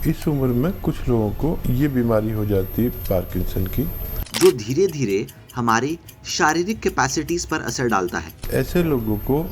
इस उम्र में कुछ लोगों को ये बीमारी हो जाती है पार्किंसन की, जो धीरे धीरे हमारी शारीरिक कैपेसिटीज पर असर डालता है। ऐसे लोगों को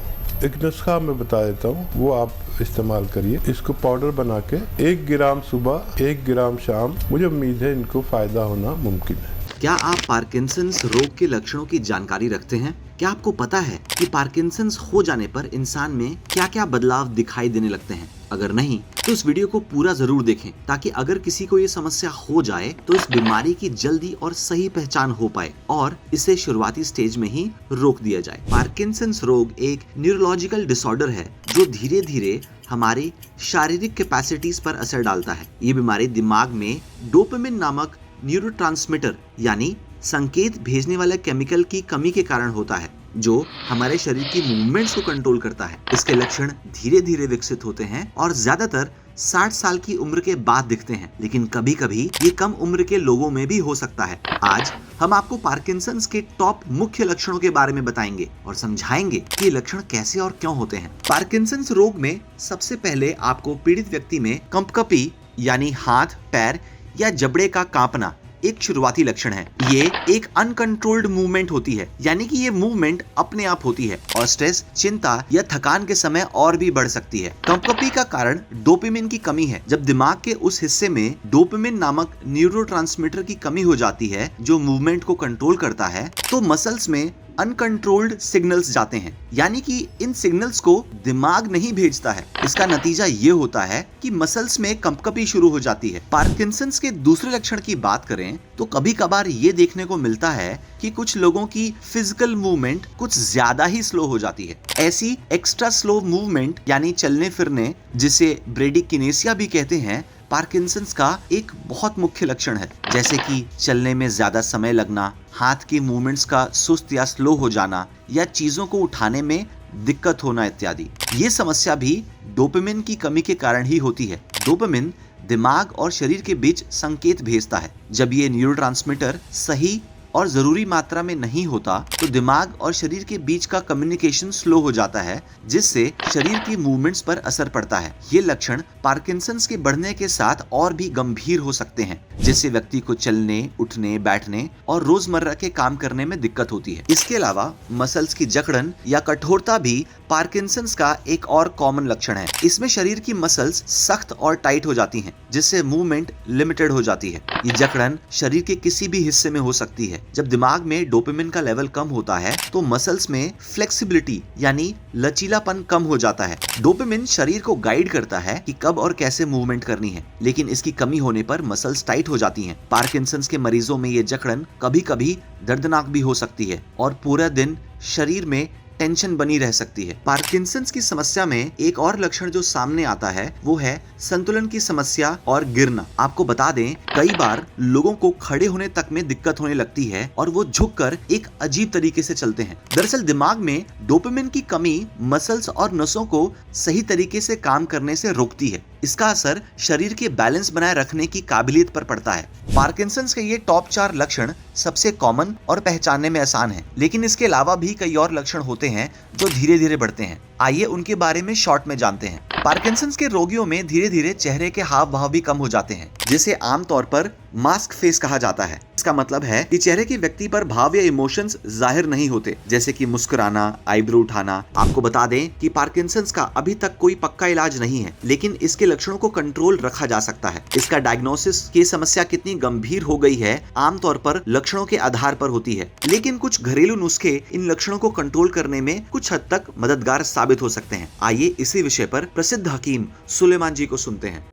एक नुस्खा मैं बता देता हूँ, वो आप इस्तेमाल करिए। इसको पाउडर बना के 1 ग्राम सुबह 1 ग्राम शाम, मुझे उम्मीद है इनको फायदा होना मुमकिन है। क्या आप पार्किंसंस रोग के लक्षणों की जानकारी रखते हैं? क्या आपको पता है कि पार्किंसंस हो जाने पर इंसान में क्या क्या बदलाव दिखाई देने लगते हैं? अगर नहीं तो इस वीडियो को पूरा जरूर देखें, ताकि अगर किसी को ये समस्या हो जाए तो इस बीमारी की जल्दी और सही पहचान हो पाए और इसे शुरुआती स्टेज में ही रोक दिया जाए। पार्किंसंस रोग एक न्यूरोलॉजिकल डिसऑर्डर है जो धीरे धीरे हमारी शारीरिक कैपेसिटीज पर असर डालता है। ये बीमारी दिमाग में डोपामिन नामक न्यूरोट्रांसमीटर यानी संकेत भेजने वाले केमिकल की कमी के कारण होता है, जो हमारे शरीर की मूवमेंट्स को कंट्रोल करता है। इसके लक्षण धीरे धीरे विकसित होते हैं और ज्यादातर 60 साल की उम्र के बाद दिखते हैं, लेकिन कभी कभी ये कम उम्र के लोगों में भी हो सकता है। आज हम आपको पार्किंसंस के टॉप मुख्य लक्षणों के बारे में बताएंगे और समझाएंगे कि ये लक्षण कैसे और क्यों होते हैं। पार्किंसंस रोग में सबसे पहले आपको पीड़ित व्यक्ति में कंपकपी यानी हाथ, पैर या जबड़े का कांपना एक शुरुआती लक्षण है। ये एक अनकंट्रोल्ड मूवमेंट होती है, यानी कि ये मूवमेंट अपने आप होती है और स्ट्रेस, चिंता या थकान के समय और भी बढ़ सकती है। कंपकपी का कारण डोपामिन की कमी है। जब दिमाग के उस हिस्से में डोपामिन नामक न्यूरोट्रांसमीटर की कमी हो जाती है जो मूवमेंट को कंट्रोल करता है, तो मसल्स में अनकंट्रोल्ड सिग्नल्स जाते हैं, यानी कि इन सिग्नल्स को दिमाग नहीं भेजता है। इसका नतीजा ये होता है कि मसल्स में कंपकपी शुरू हो जाती है। पार्किंसंस के दूसरे लक्षण की बात करें तो कभी कभार ये देखने को मिलता है कि कुछ लोगों की फिजिकल मूवमेंट कुछ ज्यादा ही स्लो हो जाती है। ऐसी एक्स्ट्रा स्लो मूवमेंट यानी चलने फिरने, जिसे ब्रेडिकिनेसिया भी कहते हैं, पार्किंसंस का एक बहुत मुख्य लक्षण है। जैसे कि चलने में ज्यादा समय लगना, हाथ के मूवमेंट्स का सुस्त या स्लो हो जाना या चीजों को उठाने में दिक्कत होना इत्यादि। ये समस्या भी डोपामिन की कमी के कारण ही होती है। डोपामिन दिमाग और शरीर के बीच संकेत भेजता है। जब ये न्यूरोट्रांसमीटर सही और जरूरी मात्रा में नहीं होता तो दिमाग और शरीर के बीच का कम्युनिकेशन स्लो हो जाता है, जिससे शरीर की मूवमेंट्स पर असर पड़ता है। ये लक्षण पार्किंसंस के बढ़ने के साथ और भी गंभीर हो सकते हैं, जिससे व्यक्ति को चलने, उठने, बैठने और रोजमर्रा के काम करने में दिक्कत होती है। इसके अलावा मसल्स की जकड़न या कठोरता भी पार्किंसंस का एक और कॉमन लक्षण है। इसमें शरीर की मसल्स सख्त और टाइट हो जाती हैं, जिससे मूवमेंट लिमिटेड हो जाती है। ये जकड़न शरीर के किसी भी हिस्से में हो सकती है। जब दिमाग में डोपामिन का लेवल कम होता है तो मसल्स में फ्लेक्सिबिलिटी यानी लचीलापन कम हो जाता है। डोपामिन शरीर को गाइड करता है कि कब और कैसे मूवमेंट करनी है, लेकिन इसकी कमी होने पर मसल्स टाइट हो जाती हैं। पार्किंसंस के मरीजों में ये जकड़न कभी कभी दर्दनाक भी हो सकती है और पूरा दिन शरीर में टेंशन बनी रह सकती है। पार्किंसंस की समस्या में एक और लक्षण जो सामने आता है वो है संतुलन की समस्या और गिरना। आपको बता दें, कई बार लोगों को खड़े होने तक में दिक्कत होने लगती है और वो झुककर एक अजीब तरीके से चलते हैं। दरअसल दिमाग में डोपामिन की कमी मसल्स और नसों को सही तरीके से काम करने से रोकती है। इसका असर शरीर के बैलेंस बनाए रखने की काबिलियत पर पड़ता है। पार्किंसंस के ये टॉप 4 लक्षण सबसे कॉमन और पहचानने में आसान है, लेकिन इसके अलावा भी कई और लक्षण होते हैं जो धीरे धीरे बढ़ते हैं। आइए उनके बारे में शॉर्ट में जानते हैं। पार्किंसंस के रोगियों में धीरे धीरे चेहरे के हाव भाव भी कम हो जाते हैं, जिसे आमतौर पर मास्क फेस कहा जाता है। इसका मतलब है कि चेहरे के व्यक्ति पर भाव या इमोशंस जाहिर नहीं होते, जैसे कि मुस्कुराना, आईब्रो उठाना। आपको बता दें कि पार्किंसंस का अभी तक कोई पक्का इलाज नहीं है, लेकिन इसके लक्षणों को कंट्रोल रखा जा सकता है। इसका डायग्नोसिस की समस्या कितनी गंभीर हो गई है आमतौर पर लक्षणों के आधार पर होती है, लेकिन कुछ घरेलू नुस्खे इन लक्षणों को कंट्रोल करने में कुछ हद तक मददगार साबित हो सकते हैं। आइए इसी विषय पर प्रसिद्ध हकीम सुलेमान जी को सुनते हैं।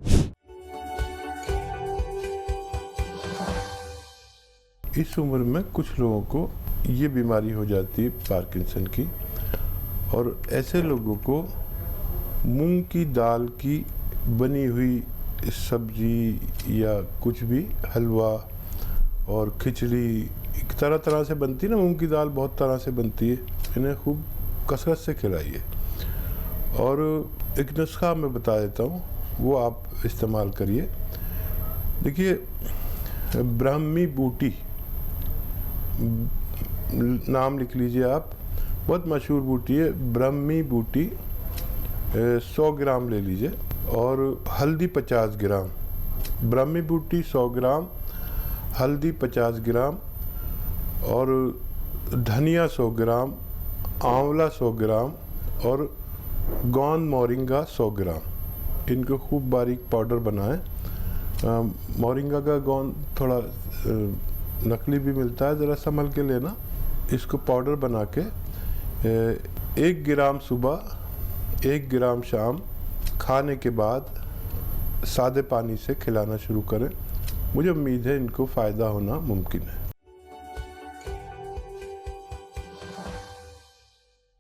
इस उम्र में कुछ लोगों को ये बीमारी हो जाती है पार्किंसन की, और ऐसे लोगों को मूंग की दाल की बनी हुई सब्जी या कुछ भी हलवा और खिचड़ी तरह तरह से बनती है ना, मूंग की दाल बहुत तरह से बनती है, इन्हें खूब कसरत से खिलाइए। और एक नुस्खा मैं बता देता हूँ, वो आप इस्तेमाल करिए। देखिए, ब्राह्मी बूटी नाम लिख लीजिए आप, बहुत मशहूर बूटी है ब्राह्मी बूटी। 100 ग्राम ले लीजिए और हल्दी 50 ग्राम, ब्राह्मी बूटी 100 ग्राम, हल्दी 50 ग्राम और धनिया 100 ग्राम, आंवला 100 ग्राम और गोंद मोरिंगा 100 ग्राम। इनको खूब बारीक पाउडर बनाएं। मोरिंगा का गोंद थोड़ा नकली भी मिलता है, ज़रा संभल के लेना। इसको पाउडर बना के 1 ग्राम सुबह 1 ग्राम शाम खाने के बाद सादे पानी से खिलाना शुरू करें। मुझे उम्मीद है इनको फ़ायदा होना मुमकिन है।